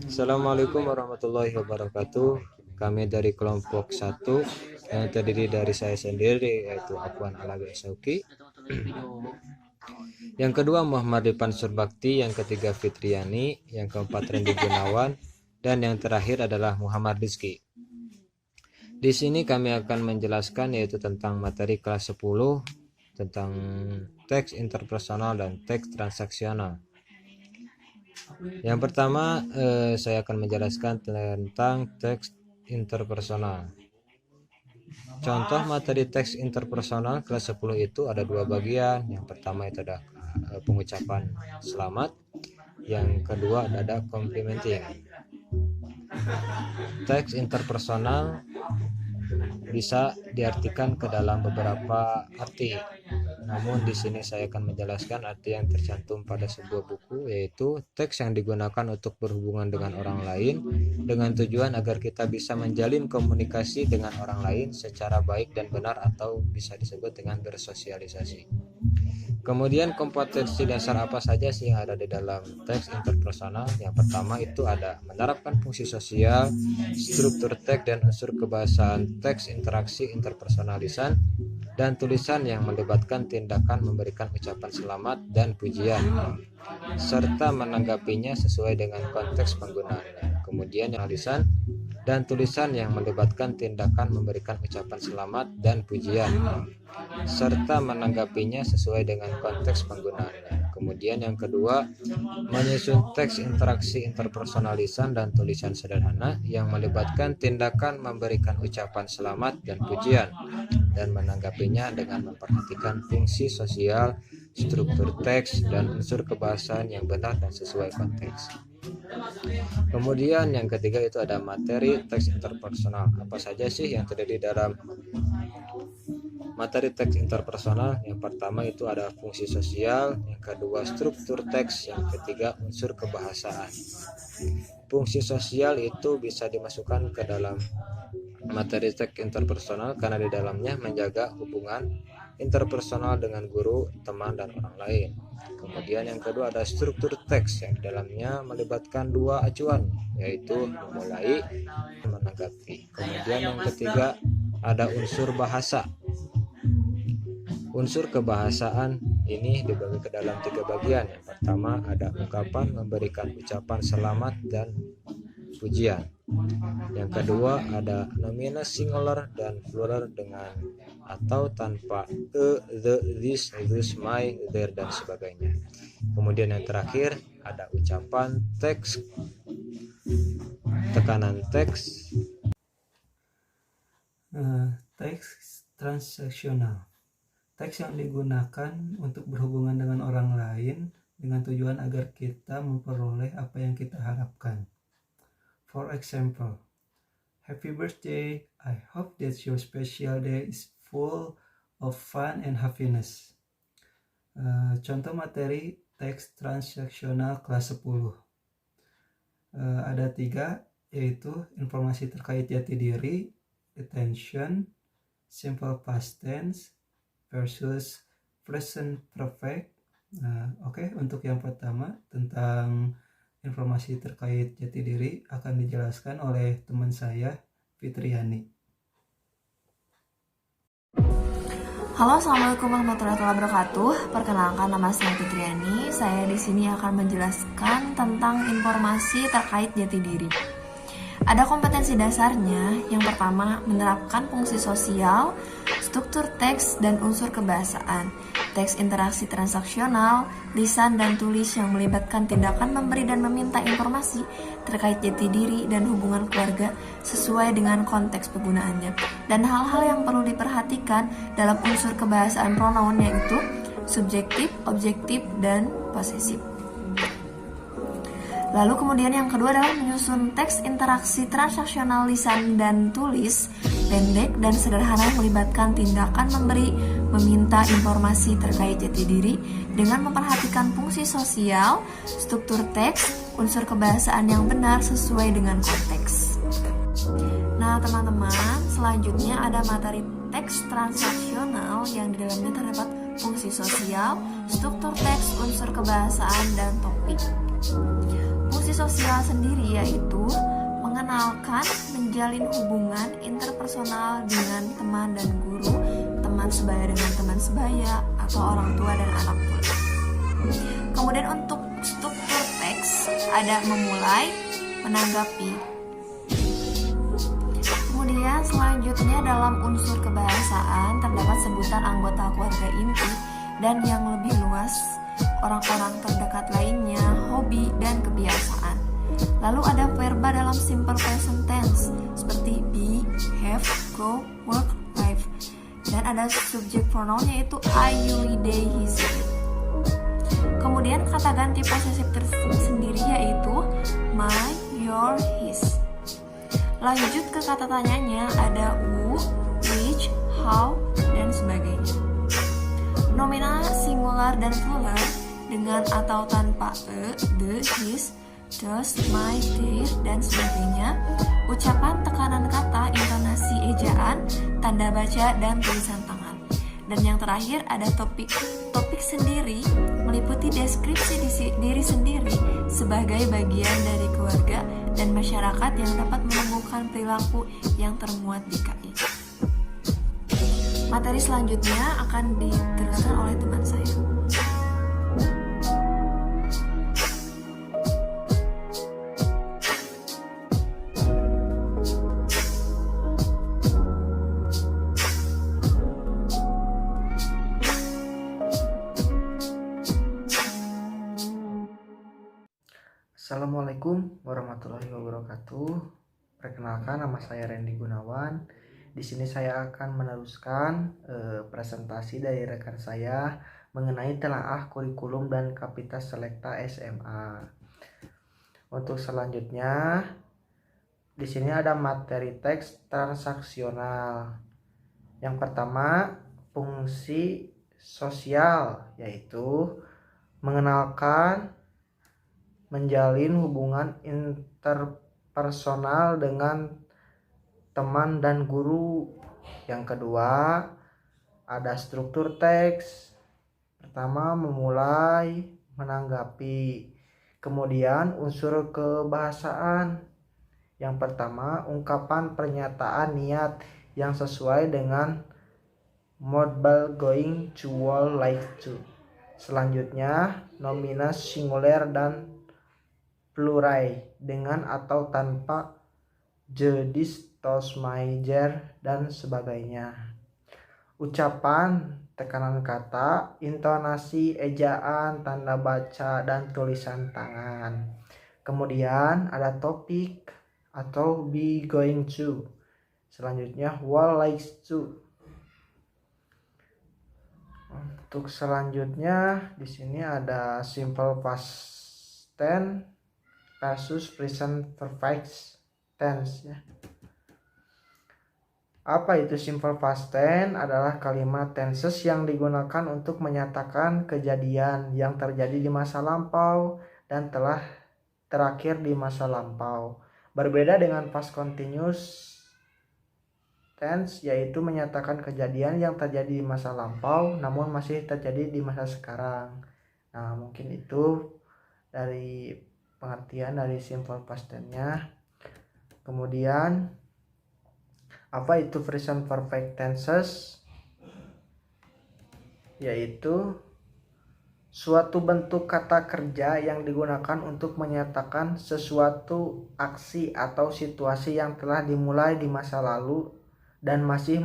Assalamualaikum warahmatullahi wabarakatuh. Kami dari kelompok 1 yang terdiri dari saya sendiri, yaitu Afwan Alaga Sauki. Yang kedua Muhammad Ripan Surbakti, yang ketiga Fitriani, yang keempat Randy Gunawan, dan yang terakhir adalah Muhammad Rizki. Di sini kami akan menjelaskan yaitu tentang materi kelas 10 tentang teks interpersonal dan teks transaksional. Yang pertama, saya akan menjelaskan tentang teks interpersonal. Contoh materi teks interpersonal kelas 10 itu ada dua bagian. Yang pertama itu ada pengucapan selamat, yang kedua ada complimenting. Teks interpersonal bisa diartikan ke dalam beberapa arti. Namun di sini saya akan menjelaskan arti yang tercantum pada sebuah buku, yaitu teks yang digunakan untuk berhubungan dengan orang lain dengan tujuan agar kita bisa menjalin komunikasi dengan orang lain secara baik dan benar, atau bisa disebut dengan bersosialisasi. Kemudian kompetensi dasar apa saja sih yang ada di dalam teks interpersonal? Yang pertama itu ada menerapkan fungsi sosial, struktur teks dan unsur kebahasaan teks, interaksi interpersonal lisan dan tulisan yang melibatkan tindakan memberikan ucapan selamat dan pujian, serta menanggapinya sesuai dengan konteks penggunaannya. Kemudian yang lisan dan tulisan yang melibatkan tindakan memberikan ucapan selamat dan pujian, serta menanggapinya sesuai dengan konteks penggunaannya. Kemudian yang kedua, menyusun teks interaksi interpersonal lisan dan tulisan sederhana yang melibatkan tindakan memberikan ucapan selamat dan pujian, dan menanggapinya dengan memperhatikan fungsi sosial, struktur teks, dan unsur kebahasaan yang benar dan sesuai konteks. Kemudian yang ketiga itu ada materi teks interpersonal. Apa saja sih yang terjadi dalam materi teks interpersonal? Yang pertama itu ada fungsi sosial, yang kedua struktur teks, yang ketiga unsur kebahasaan. Fungsi sosial itu bisa dimasukkan ke dalam materi teks interpersonal karena di dalamnya menjaga hubungan interpersonal dengan guru, teman, dan orang lain. Kemudian yang kedua ada struktur teks yang di dalamnya melibatkan dua acuan, yaitu memulai dan menanggapi. Kemudian yang ketiga ada unsur bahasa. Unsur kebahasaan ini dibagi ke dalam tiga bagian. Yang pertama ada ungkapan memberikan ucapan selamat dan pujian. Yang kedua ada nominal singular dan plural dengan atau tanpa the, this, my, their, dan sebagainya. Kemudian yang terakhir ada ucapan teks, tekanan teks, teks transaksional. Teks yang digunakan untuk berhubungan dengan orang lain dengan tujuan agar kita memperoleh apa yang kita harapkan. For example, happy birthday, I hope that your special day is full of fun and happiness. Contoh materi teks transaksional kelas 10. Ada 3, yaitu informasi terkait jati diri, attention, simple past tense, versus present perfect. Untuk yang pertama tentang informasi terkait jati diri akan dijelaskan oleh teman saya, Fitriani. Halo, assalamualaikum warahmatullahi wabarakatuh. Perkenalkan, nama saya Fitriani. Saya di sini akan menjelaskan tentang informasi terkait jati diri. Ada kompetensi dasarnya. Yang pertama, menerapkan fungsi sosial, struktur teks, dan unsur kebahasaan. Teks interaksi transaksional, lisan dan tulis yang melibatkan tindakan memberi dan meminta informasi terkait jati diri dan hubungan keluarga sesuai dengan konteks penggunaannya. Dan hal-hal yang perlu diperhatikan dalam unsur kebahasaan pronoun, yaitu subjektif, objektif, dan posesif. Lalu kemudian yang kedua adalah menyusun teks interaksi transaksional lisan dan tulis pendek dan sederhana yang melibatkan tindakan memberi, meminta informasi terkait jati diri dengan memperhatikan fungsi sosial, struktur teks, unsur kebahasaan yang benar sesuai dengan konteks. Nah teman-teman, selanjutnya ada materi teks transaksional yang di dalamnya terdapat fungsi sosial, struktur teks, unsur kebahasaan, dan topik. Fungsi sosial sendiri yaitu mengenalkan, menjalin hubungan interpersonal dengan teman dan guru, teman sebaya dengan teman sebaya, atau orang tua dan anak tua. Kemudian untuk struktur teks ada memulai, menanggapi. Kemudian selanjutnya dalam unsur kebahasaan terdapat sebutan anggota keluarga inti dan yang lebih luas orang-orang terdekat lainnya, hobi dan kebiasaan. Lalu ada verba dalam simple present tense seperti be, have, go, work, live. Dan ada subject pronoun yaitu I, you, they, his, it. Kemudian kata ganti posesif tersendiri yaitu my, your, his. Lanjut ke kata tanyanya ada who, which, how, dan sebagainya. Nominal singular dan plural dengan atau tanpa the, his, just, my, their, dan sebagainya. Ucapan, tekanan kata, intonasi, ejaan, tanda baca, dan tulisan tangan. Dan yang terakhir ada topik. Topik sendiri meliputi deskripsi diri sendiri sebagai bagian dari keluarga dan masyarakat yang dapat menumbuhkan perilaku yang termuat di KI. Materi selanjutnya akan diterangkan oleh teman saya. Assalamualaikum warahmatullahi wabarakatuh. Perkenalkan, nama saya Randy Gunawan. Di sini saya akan meneruskan presentasi dari rekan saya mengenai telaah kurikulum dan Kapita Selekta SMA. Untuk selanjutnya, di sini ada materi teks transaksional. Yang pertama, fungsi sosial, yaitu mengenalkan, menjalin hubungan interpersonal dengan teman dan guru. Yang kedua, ada struktur teks. Pertama, memulai, menanggapi. Kemudian unsur kebahasaan. Yang pertama, ungkapan pernyataan niat yang sesuai dengan modal going to, would like to. Selanjutnya, nominal singular dan plural dengan atau tanpa jedis, tos, major, dan sebagainya. Ucapan, tekanan kata, intonasi, ejaan, tanda baca, dan tulisan tangan. Kemudian ada topik atau be going to. Selanjutnya would like to. Untuk selanjutnya di sini ada simple past tense versus present perfect tense ya. Apa itu simple past tense? Adalah kalimat tenses yang digunakan untuk menyatakan kejadian yang terjadi di masa lampau dan telah terakhir di masa lampau. Berbeda dengan past continuous tense, yaitu menyatakan kejadian yang terjadi di masa lampau namun masih terjadi di masa sekarang. Nah, mungkin itu dari pengertian dari simple past tense-nya. Kemudian apa itu present perfect tenses? Yaitu suatu bentuk kata kerja yang digunakan untuk menyatakan sesuatu aksi atau situasi yang telah dimulai di masa lalu dan masih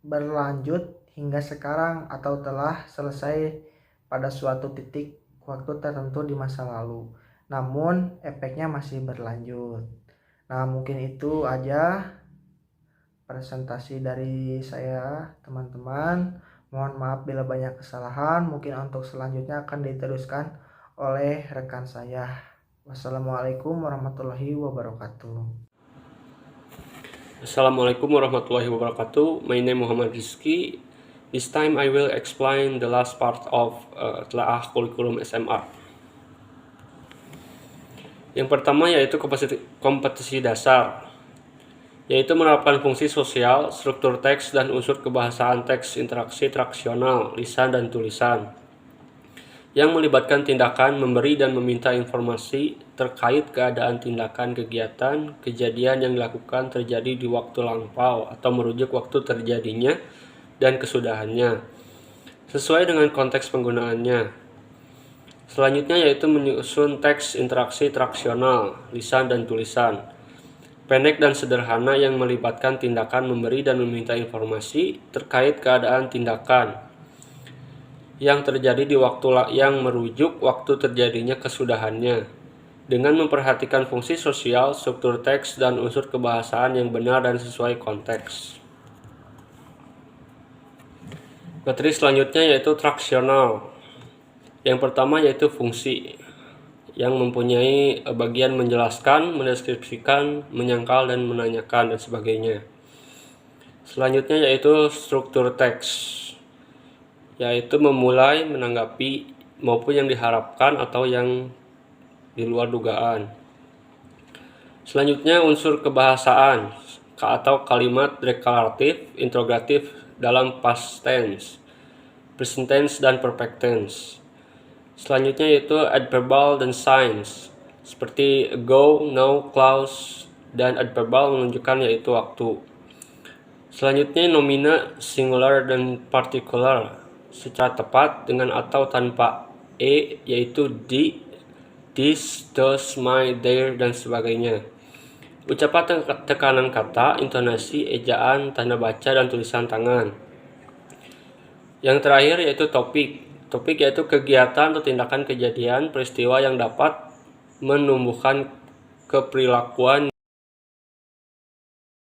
berlanjut hingga sekarang atau telah selesai pada suatu titik waktu tertentu di masa lalu, namun efeknya masih berlanjut. Nah, mungkin itu aja presentasi dari saya, teman-teman. Mohon maaf bila banyak kesalahan. Mungkin untuk selanjutnya akan diteruskan oleh rekan saya. Wassalamualaikum warahmatullahi wabarakatuh. Assalamualaikum warahmatullahi wabarakatuh. My name Muhammad Rizky. This time I will explain the last part of telaah kurikulum SMR. Yang pertama yaitu kompetisi dasar, yaitu menerapkan fungsi sosial, struktur teks, dan unsur kebahasaan teks, interaksi traksional, lisan dan tulisan. yang melibatkan tindakan memberi dan meminta informasi terkait keadaan, tindakan, kegiatan, kejadian yang dilakukan terjadi di waktu lampau atau merujuk waktu terjadinya dan kesudahannya, sesuai dengan konteks penggunaannya. Selanjutnya yaitu menyusun teks interaksi traksional, lisan dan tulisan, pendek dan sederhana yang melibatkan tindakan memberi dan meminta informasi terkait keadaan, tindakan yang terjadi di waktu yang merujuk waktu terjadinya kesudahannya, dengan memperhatikan fungsi sosial, struktur teks, dan unsur kebahasaan yang benar dan sesuai konteks. Materi selanjutnya yaitu traksional. Yang pertama yaitu fungsi, yang mempunyai bagian menjelaskan, mendeskripsikan, menyangkal, dan menanyakan, dan sebagainya. Selanjutnya yaitu struktur teks, yaitu memulai, menanggapi, maupun yang diharapkan atau yang di luar dugaan. Selanjutnya unsur kebahasaan atau kalimat deklaratif, interrogatif dalam past tense, present tense, dan perfect tense. Selanjutnya yaitu adverbal dan signs, seperti ago, now, clause, dan adverbal menunjukkan yaitu waktu. Selanjutnya nomina singular dan particular secara tepat dengan atau tanpa e, yaitu di, this, those, my, their, dan sebagainya. Ucapan tekanan kata, intonasi, ejaan, tanda baca, dan tulisan tangan. Yang terakhir yaitu topik. Topik yaitu kegiatan atau tindakan, kejadian, peristiwa yang dapat menumbuhkan keperilakuan